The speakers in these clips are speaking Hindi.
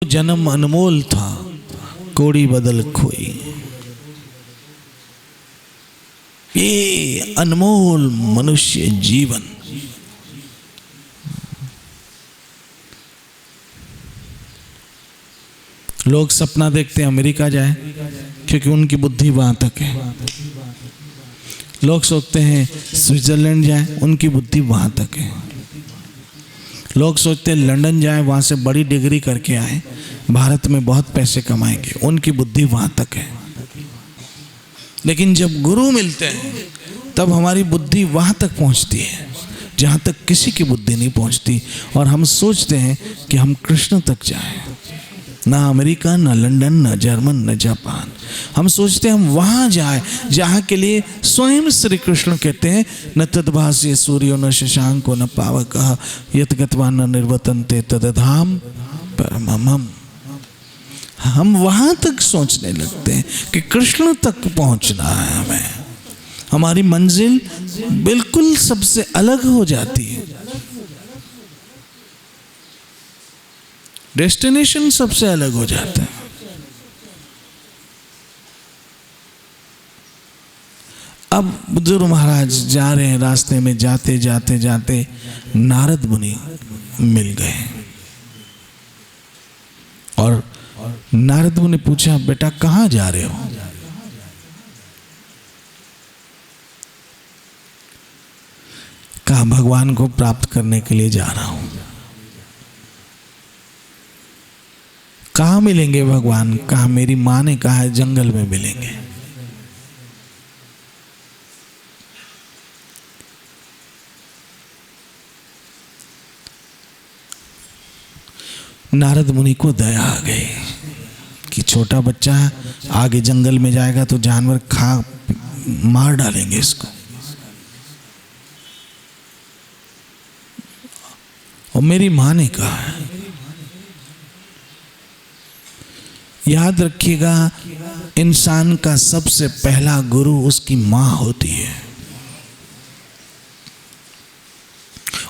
जन्म अनमोल था, कोड़ी बदल खोई। ये अनमोल मनुष्य जीवन लोग सपना देखते हैं अमेरिका जाए, क्योंकि उनकी बुद्धि वहां तक है। लोग सोचते हैं स्विट्जरलैंड जाए, उनकी बुद्धि वहां तक है। लोग सोचते हैं लंदन जाए, वहां से बड़ी डिग्री करके आए, भारत में बहुत पैसे कमाएंगे, उनकी बुद्धि वहां तक है। लेकिन जब गुरु मिलते हैं तब हमारी बुद्धि वहां तक पहुंचती है जहां तक किसी की बुद्धि नहीं पहुंचती, और हम सोचते हैं कि हम कृष्ण तक जाएं। ना अमेरिका, ना लंदन, ना जर्मन, ना जापान। हम सोचते हैं हम वहां जाए जहां के लिए स्वयं श्री कृष्ण कहते हैं, न तद्भास्य सूर्यो न शशांको न पावकः यत् गत्वा न निर्वर्तन्ते तद्धाम परमम्। हम वहां तक सोचने लगते हैं कि कृष्ण तक पहुंचना है हमें। हमारी मंजिल बिल्कुल सबसे अलग हो जाती है, डेस्टिनेशन सबसे अलग हो जाता है। अब बुजुर्ग महाराज जा रहे हैं, रास्ते में जाते जाते जाते नारद मुनि मिल गए, और नारद मुनि ने पूछा, बेटा कहाँ जा रहे हो? कहा, भगवान को प्राप्त करने के लिए जा रहा हूं। कहाँ मिलेंगे भगवान? कहा, मेरी माँ ने कहा है जंगल में मिलेंगे। नारद मुनि को दया आ गई कि छोटा बच्चा आगे जंगल में जाएगा तो जानवर खा मार डालेंगे इसको, और मेरी माँ ने कहा है। याद रखिएगा, इंसान का सबसे पहला गुरु उसकी माँ होती है,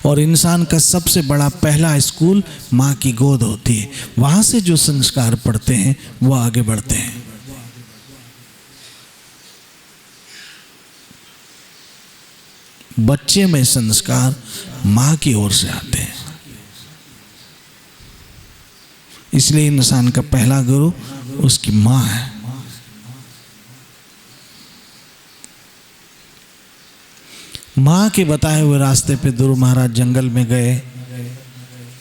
और इंसान का सबसे बड़ा पहला स्कूल माँ की गोद होती है। वहां से जो संस्कार पढ़ते हैं वो आगे बढ़ते हैं। बच्चे में संस्कार माँ की ओर से आते हैं, इसलिए इंसान का पहला गुरु उसकी माँ है। माँ के बताए हुए रास्ते पे ध्रुव महाराज जंगल में गए,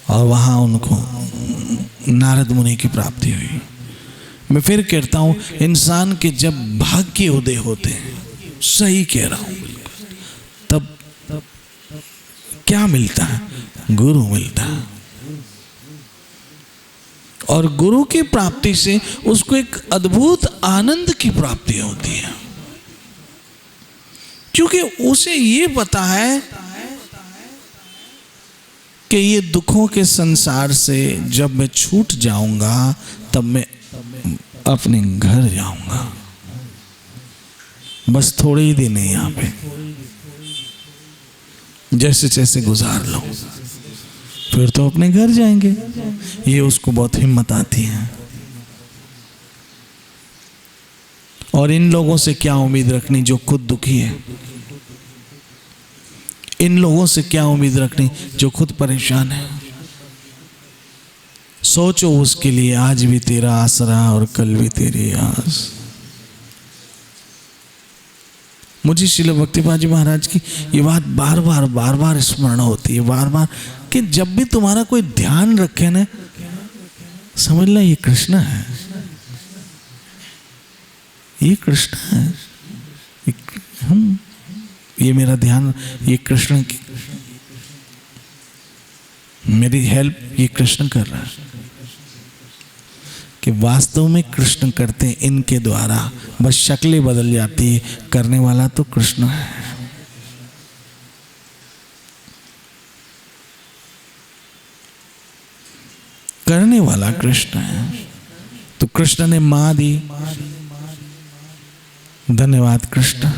और वहां उनको नारद मुनि की प्राप्ति हुई। मैं फिर कहता हूं, इंसान के जब भाग्य उदय होते हैं, सही कह रहा हूं, तब क्या मिलता है? गुरु मिलता है, और गुरु की प्राप्ति से उसको एक अद्भुत आनंद की प्राप्ति होती है, क्योंकि उसे ये पता है कि ये दुखों के संसार से जब मैं छूट जाऊंगा तब मैं अपने घर जाऊंगा। बस थोड़े ही दिन है यहां पे, जैसे जैसे गुजार लो, फिर तो अपने घर जाएंगे। ये उसको बहुत हिम्मत आती है। और इन लोगों से क्या उम्मीद रखनी जो खुद दुखी है? इन लोगों से क्या उम्मीद रखनी जो खुद परेशान है? सोचो उसके लिए, आज भी तेरा आसरा और कल भी तेरी आस। मुझे श्रील भक्तिपाद जी महाराज की ये बात बार बार स्मरण होती है, बार बार, कि जब भी तुम्हारा कोई ध्यान रखे ना, समझना ये कृष्ण है, ये कृष्ण है, ये मेरा ध्यान, ये कृष्ण की, मेरी हेल्प ये कृष्ण कर रहा है। कि वास्तव में कृष्ण करते हैं इनके द्वारा, बस शक्लें बदल जाती है, करने वाला तो कृष्ण है। करने वाला कृष्ण है। तो कृष्ण ने मां दी, धन्यवाद कृष्ण।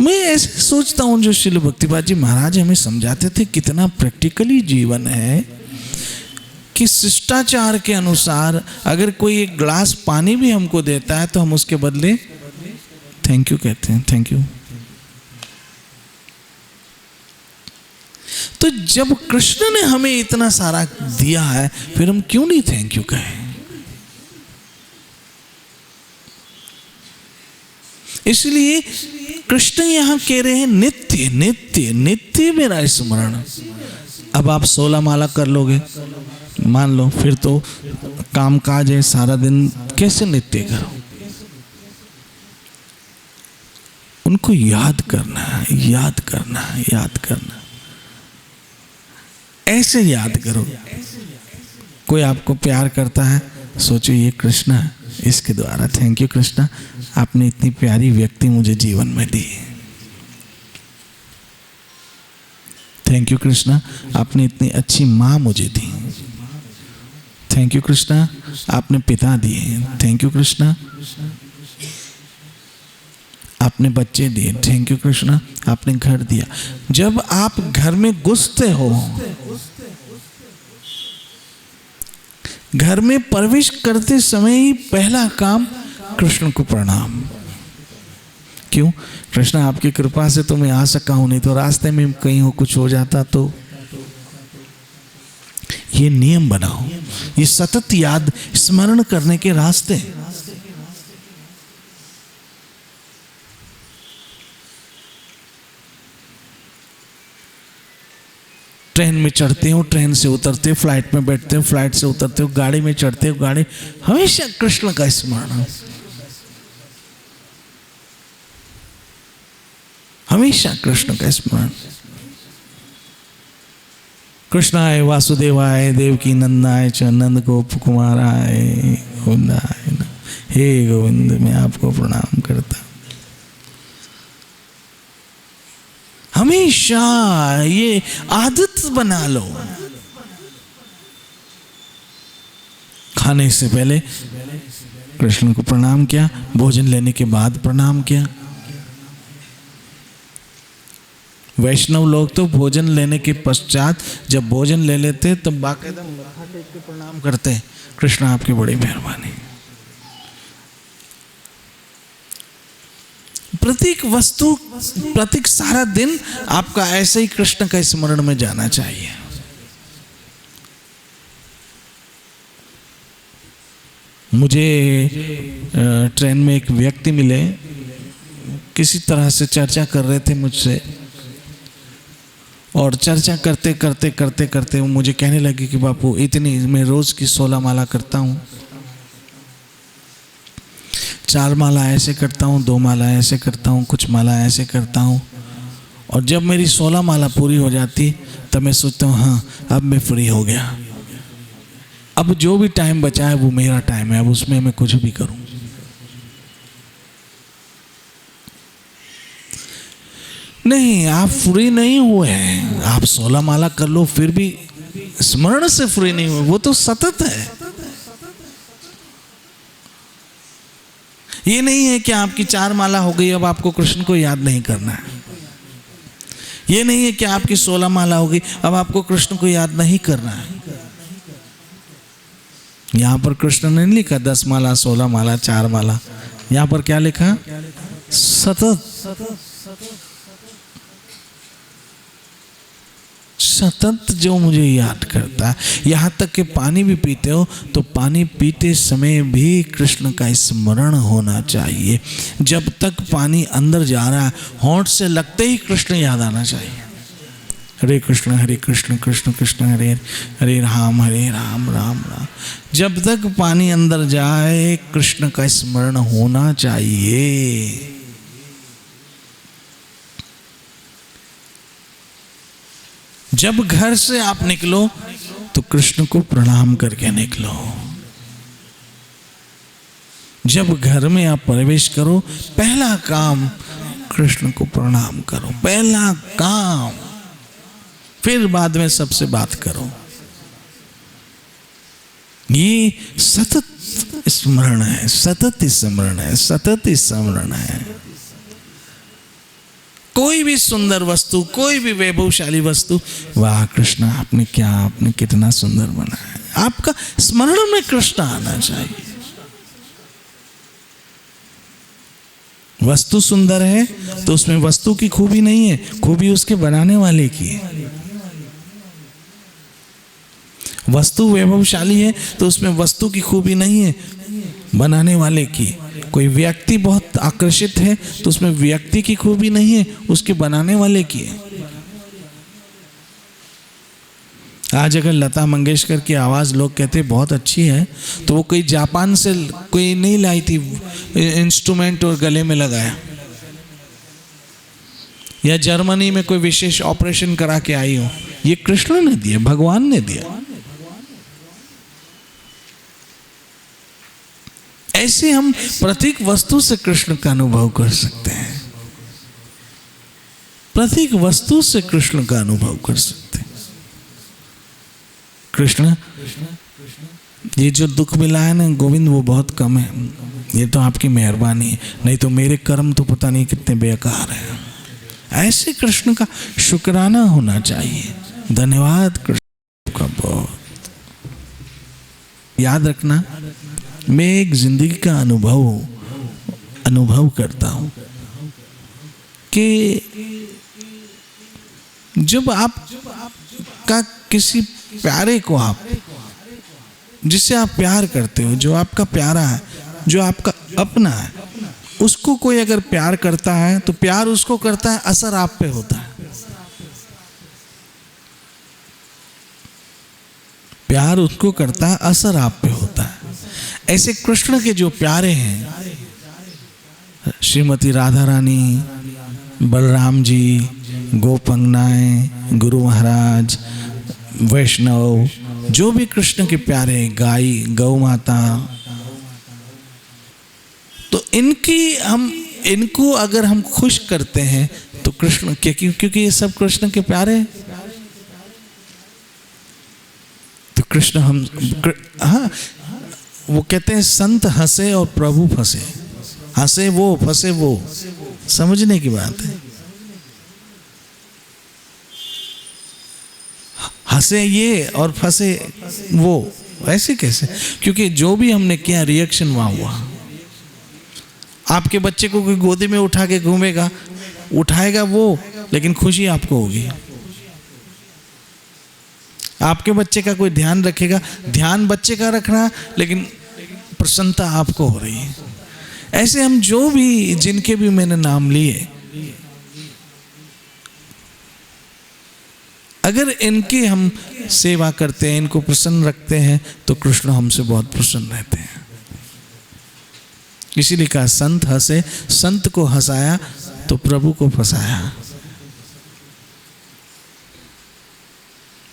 मैं ऐसे सोचता हूं, जो श्रील भक्तिपाद जी महाराज हमें समझाते थे, कितना प्रैक्टिकली जीवन है कि शिष्टाचार के अनुसार अगर कोई एक ग्लास पानी भी हमको देता है तो हम उसके बदले थैंक यू कहते हैं, थैंक यू। तो जब कृष्ण ने हमें इतना सारा दिया है, फिर हम क्यों नहीं थैंक यू कहें? इसलिए कृष्ण यहां कह रहे हैं नित्य नित्य नित्य मेरा स्मरण। अब आप 16 माला कर लोगे, मान लो, फिर तो काम काज है सारा दिन, कैसे नित्य करो? उनको याद करना है, याद करना है, याद करना। ऐसे याद करो, कोई आपको प्यार करता है, सोचो ये कृष्ण है, इसके द्वारा थैंक यू कृष्ण, आपने इतनी प्यारी व्यक्ति मुझे जीवन में दी। थैंक यू कृष्ण, आपने इतनी अच्छी माँ मुझे दी। थैंक यू कृष्ण, आपने पिता दिए। थैंक यू कृष्ण, आपने बच्चे दिए। थैंक यू कृष्ण, आपने घर दिया। जब आप घर में घुसते हो, घर में प्रवेश करते समय ही पहला काम कृष्ण को प्रणाम। क्यों? कृष्ण आपकी कृपा से तो मैं आ सका हूं, नहीं तो रास्ते में कहीं हो कुछ हो जाता तो। ये नियम बनाओ, ये सतत याद स्मरण करने के रास्ते। ट्रेन में चढ़ते हो, ट्रेन से उतरते हो, फ्लाइट में बैठते हो, फ्लाइट से उतरते हो, गाड़ी में चढ़ते हो, गाड़ी, हमेशा कृष्ण का स्मरण, हमेशा कृष्ण का स्मरण। कृष्णाय वासुदेवाय देवकी नंदाय च नंद गोप कुमाराय गोविंदाय नमः। हे गोविंद, मैं आपको प्रणाम करता। हमेशा ये आदत बना लो। खाने से पहले कृष्ण को प्रणाम किया, भोजन लेने के बाद प्रणाम किया। वैष्णव लोग तो भोजन लेने के पश्चात जब भोजन ले लेते तब बाकायदा माथा टेक के प्रणाम करते हैं, कृष्ण आपकी बड़ी मेहरबानी। प्रत्येक वस्तु, प्रत्येक सारा दिन आपका ऐसे ही कृष्ण का स्मरण में जाना चाहिए। मुझे ट्रेन में एक व्यक्ति मिले, किसी तरह से चर्चा कर रहे थे मुझसे, और चर्चा करते करते करते करते वो मुझे कहने लगे कि बापू इतनी, मैं रोज की 16 माला करता हूँ, 4 माला ऐसे करता हूँ, 2 माला ऐसे करता हूँ, कुछ माला ऐसे करता हूँ, और जब मेरी 16 माला पूरी हो जाती तब मैं सोचता हूँ हाँ अब मैं फ्री हो गया, अब जो भी टाइम बचा है वो मेरा टाइम है, अब उसमें मैं कुछ भी करूँ। नहीं, आप फ्री नहीं हुए हैं। आप 16 माला कर लो फिर भी स्मरण से फ्री नहीं हुए, वो तो सतत है। ये नहीं है कि आपकी 4 माला हो गई अब आपको कृष्ण को याद नहीं करना है। ये नहीं है कि आपकी 16 माला हो गई अब आपको कृष्ण को याद नहीं करना है। यहां पर कृष्ण ने नहीं लिखा 10 माला, 16 माला, 4 माला। यहां पर क्या लिखा? सतत। सतत जो मुझे याद करता है। यहाँ तक कि पानी भी पीते हो तो पानी पीते समय भी कृष्ण का स्मरण होना चाहिए। जब तक पानी अंदर जा रहा है होंठ से लगते ही कृष्ण याद आना चाहिए। हरे कृष्ण कृष्ण कृष्ण हरे हरे राम राम राम। जब तक पानी अंदर जाए कृष्ण का स्मरण होना चाहिए। जब घर से आप निकलो तो कृष्ण को प्रणाम करके निकलो। जब घर में आप प्रवेश करो पहला काम कृष्ण को प्रणाम करो, पहला काम। फिर बाद में सबसे बात करो। ये सतत स्मरण है, सतत स्मरण है, सतत स्मरण है। कोई भी सुंदर वस्तु, कोई भी वैभवशाली वस्तु, वाह कृष्ण आपने क्या, आपने कितना सुंदर बनाया, आपका स्मरण में कृष्ण आना चाहिए। वस्तु सुंदर है तो उसमें वस्तु की खूबी नहीं है, खूबी उसके बनाने वाले की है। वस्तु वैभवशाली है तो उसमें वस्तु की खूबी नहीं है, बनाने वाले की। कोई व्यक्ति बहुत आकर्षित है तो उसमें व्यक्ति की खूबी नहीं है, उसके बनाने वाले की है। आज अगर लता मंगेशकर की आवाज़ लोग कहते बहुत अच्छी है, तो वो कोई जापान से कोई नहीं लाई थी इंस्ट्रूमेंट और गले में लगाया, या जर्मनी में कोई विशेष ऑपरेशन करा के आई हो। ये कृष्ण ने दिया, भगवान ने दिया। ऐसे हम प्रत्येक वस्तु से कृष्ण का अनुभव कर सकते हैं, प्रत्येक वस्तु से कृष्ण का अनुभव कर सकते हैं। कृष्ण, ये जो दुख मिला है ना गोविंद, वो बहुत कम है, ये तो आपकी मेहरबानी है, नहीं तो मेरे कर्म तो पता नहीं कितने बेकार हैं। ऐसे कृष्ण का शुक्राना होना चाहिए। धन्यवाद कृष्ण का बहुत। याद रखना, मैं एक जिंदगी का अनुभव करता हूं कि जब आप का किसी प्यारे को, आप जिससे आप प्यार करते हो, जो आपका प्यारा है, जो आपका अपना है, उसको कोई अगर प्यार करता है तो प्यार उसको करता है, असर आप पे होता है। प्यार उसको करता है, असर आप पे होता है। ऐसे कृष्ण के जो प्यारे हैं, श्रीमती राधा रानी, बलराम जी, गोपंगनाएं, गुरु महाराज, वैष्णव, जो भी कृष्ण के प्यारे, गाय, गौ माता, तो इनको अगर हम खुश करते हैं तो कृष्ण, क्योंकि ये सब कृष्ण के प्यारे हैं, तो कृष्ण हम, हाँ, वो कहते हैं संत हंसे और प्रभु फंसे। हंसे वो, फंसे वो, समझने की बात है। हंसे ये और फंसे वो, ऐसे कैसे? क्योंकि जो भी हमने किया रिएक्शन वहां हुआ। आपके बच्चे को कोई गोदी में उठा के घूमेगा, उठाएगा वो, लेकिन खुशी आपको होगी। आपके बच्चे का कोई ध्यान रखेगा, ध्यान बच्चे का रखना, लेकिन प्रसन्नता आपको हो रही है। ऐसे हम जो भी, जिनके भी मैंने नाम लिए, अगर इनकी हम सेवा करते हैं, इनको प्रसन्न रखते हैं, तो कृष्ण हमसे बहुत प्रसन्न रहते हैं। इसीलिए कहा संत हंसे, संत को हंसाया तो प्रभु को फंसाया।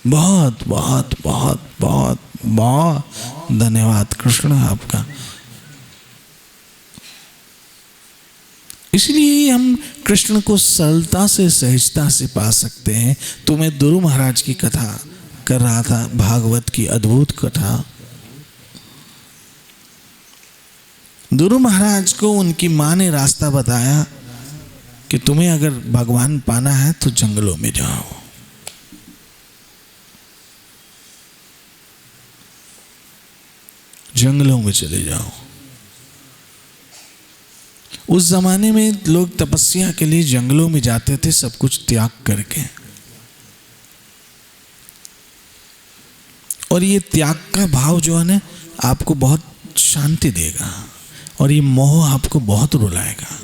बहुत बहुत बहुत बहुत बहुत धन्यवाद कृष्ण आपका। इसलिए हम कृष्ण को सरलता से, सहजता से पा सकते हैं। तो मैं गुरु महाराज की कथा कर रहा था, भागवत की अद्भुत कथा। गुरु महाराज को उनकी माँ ने रास्ता बताया कि तुम्हें अगर भगवान पाना है तो जंगलों में जाओ। जंगलों में चले जाओ। उस जमाने में लोग तपस्या के लिए जंगलों में जाते थे, सब कुछ त्याग करके। और ये त्याग का भाव जो है ना, आपको बहुत शांति देगा, और ये मोह आपको बहुत रुलाएगा।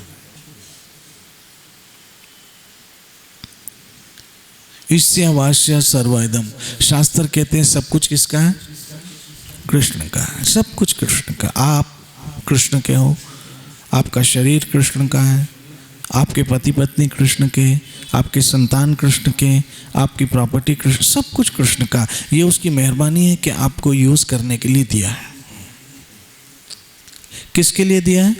ईश्या वास्य सर्वइदम, शास्त्र कहते हैं सब कुछ किसका है? कृष्ण का है। सब कुछ कृष्ण का। आप कृष्ण के हो, आपका शरीर कृष्ण का है, आपके पति पत्नी कृष्ण के, आपके संतान कृष्ण के, आपकी प्रॉपर्टी कृष्ण, सब कुछ कृष्ण का। ये उसकी मेहरबानी है कि आपको यूज करने के लिए दिया है। किसके लिए दिया है?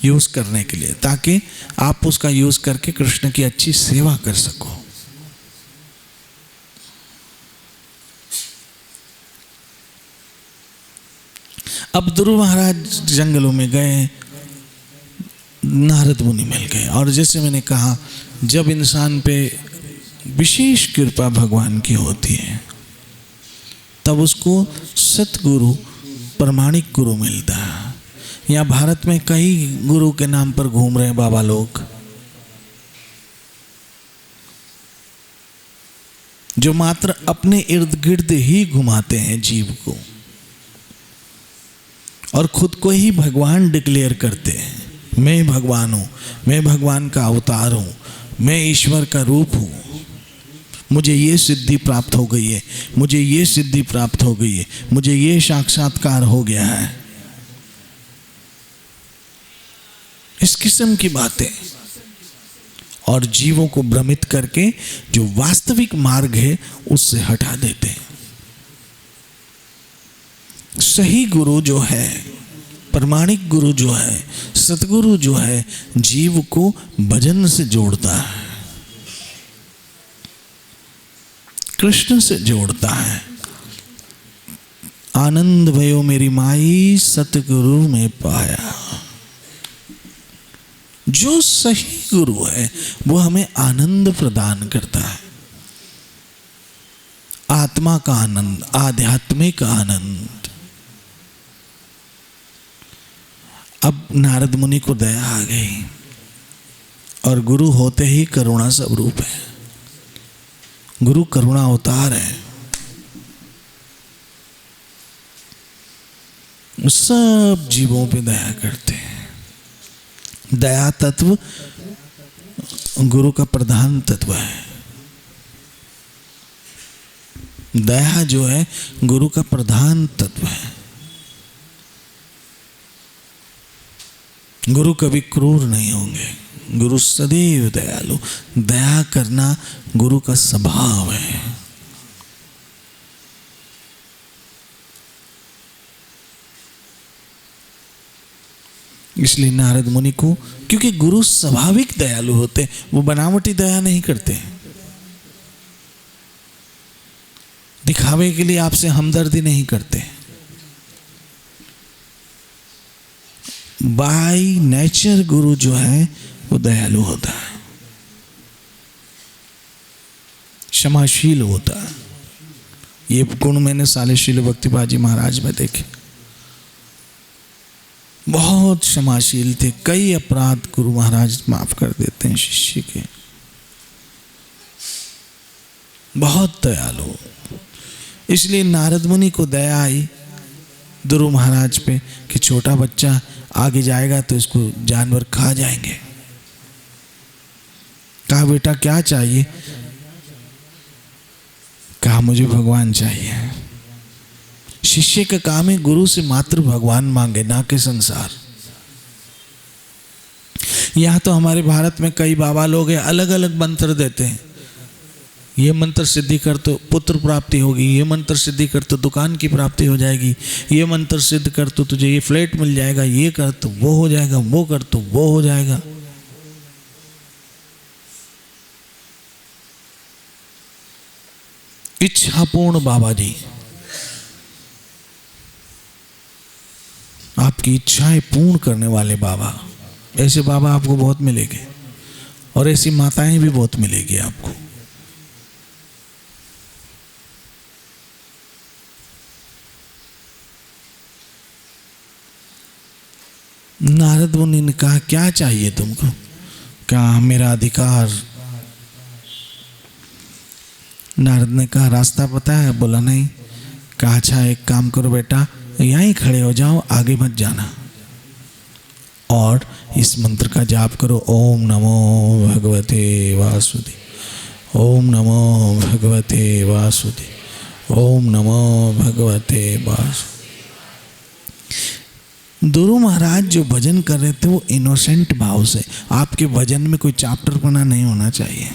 यूज करने के लिए, ताकि आप उसका यूज करके कृष्ण की अच्छी सेवा कर सको। अब ध्रुव महाराज जंगलों में गए, नारद मुनि मिल गए। और जैसे मैंने कहा, जब इंसान पे विशेष कृपा भगवान की होती है, तब उसको सतगुरु, प्रमाणिक गुरु मिलता है। यहाँ भारत में कई गुरु के नाम पर घूम रहे हैं बाबा लोग, जो मात्र अपने इर्द गिर्द ही घुमाते हैं जीव को और खुद को ही भगवान डिक्लेयर करते हैं। मैं भगवान हूँ, मैं भगवान का अवतार हूँ, मैं ईश्वर का रूप हूँ, मुझे ये सिद्धि प्राप्त हो गई है, मुझे ये सिद्धि प्राप्त हो गई है, मुझे ये साक्षात्कार हो गया है। इस किस्म की बातें और जीवों को भ्रमित करके जो वास्तविक मार्ग है उससे हटा देते हैं। सही गुरु जो है, प्रमाणिक गुरु जो है, सतगुरु जो है, जीव को भजन से जोड़ता है, कृष्ण से जोड़ता है। आनंद भयो मेरी माई सतगुरु में पाया। जो सही गुरु है वो हमें आनंद प्रदान करता है, आत्मा का आनंद, आध्यात्मिक आनंद। अब नारद मुनि को दया आ गई और गुरु होते ही करुणा स्वरूप है, गुरु करुणा अवतार है। सब जीवों पे दया करते हैं। दया तत्व गुरु का प्रधान तत्व है। दया जो है गुरु का प्रधान तत्व है। गुरु कभी क्रूर नहीं होंगे, गुरु सदैव दयालु। दया करना गुरु का स्वभाव है। इसलिए नारद मुनि को, क्योंकि गुरु स्वाभाविक दयालु होते, वो बनावटी दया नहीं करते, दिखावे के लिए आपसे हमदर्दी नहीं करते। बाय नेचर गुरु जो है वो दयालु होता है, क्षमाशील होता है। ये गुण मैंने सालेशील भक्तिपाद जी महाराज में देखे। बहुत क्षमाशील थे, कई अपराध गुरु महाराज माफ कर देते हैं शिष्य के। बहुत दयालु। इसलिए नारद मुनि को दया आई ध्रुव महाराज पे कि छोटा बच्चा आगे जाएगा तो इसको जानवर खा जाएंगे। कहा बेटा क्या चाहिए? कहा मुझे भगवान चाहिए। शिष्य का काम है गुरु से मात्र भगवान मांगे, ना कि संसार। यहां तो हमारे भारत में कई बाबा लोग हैं, अलग अलग मंत्र देते हैं। ये मंत्र सिद्धि कर तो पुत्र प्राप्ति होगी, ये मंत्र सिद्धि कर तो दुकान की प्राप्ति हो जाएगी, ये मंत्र सिद्ध कर तो तुझे ये फ्लैट मिल जाएगा, ये कर तो वो हो जाएगा, वो कर तो वो हो जाएगा। इच्छापूर्ण बाबा जी, आपकी इच्छाएं पूर्ण करने वाले बाबा। ऐसे बाबा आपको बहुत मिलेंगे और ऐसी माताएं भी बहुत मिलेगी आपको। नारद मुनि ने कहा क्या चाहिए तुमको? कहा मेरा अधिकार। नारद ने कहा रास्ता पता है? बोला नहीं। कहा अच्छा एक काम करो बेटा, यहीं खड़े हो जाओ, आगे मत जाना और इस मंत्र का जाप करो। ओम नमो भगवते वासुदेव, ओम नमो भगवते वासुदेव, ओम नमो भगवते वासुदेव। ध्रुव महाराज जो भजन कर रहे थे वो इनोसेंट भाव से, आपके भजन में कोई चैप्टर पना नहीं होना चाहिए।